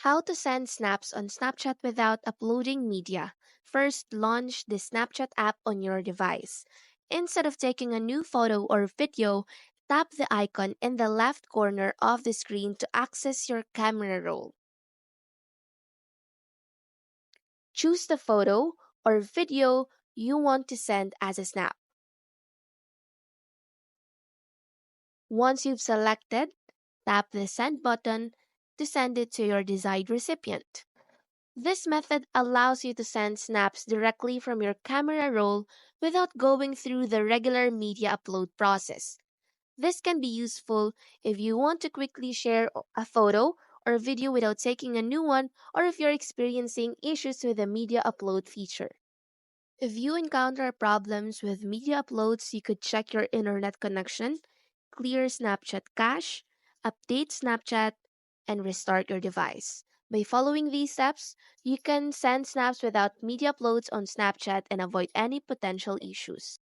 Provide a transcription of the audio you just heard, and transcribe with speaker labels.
Speaker 1: How to send snaps on Snapchat without uploading media. First, launch the Snapchat app on your device. Instead of taking a new photo or video, tap the icon in the left corner of the screen to access your camera roll. Choose the photo or video you want to send as a snap. Once you've selected, tap the send button to send it to your desired recipient. This method allows you to send snaps directly from your camera roll without going through the regular media upload process. This can be useful if you want to quickly share a photo or video without taking a new one, or if you're experiencing issues with the media upload feature. If you encounter problems with media uploads, you could check your internet connection, clear Snapchat cache, update Snapchat, and restart your device. By following these steps, you can send snaps without media uploads on Snapchat and avoid any potential issues.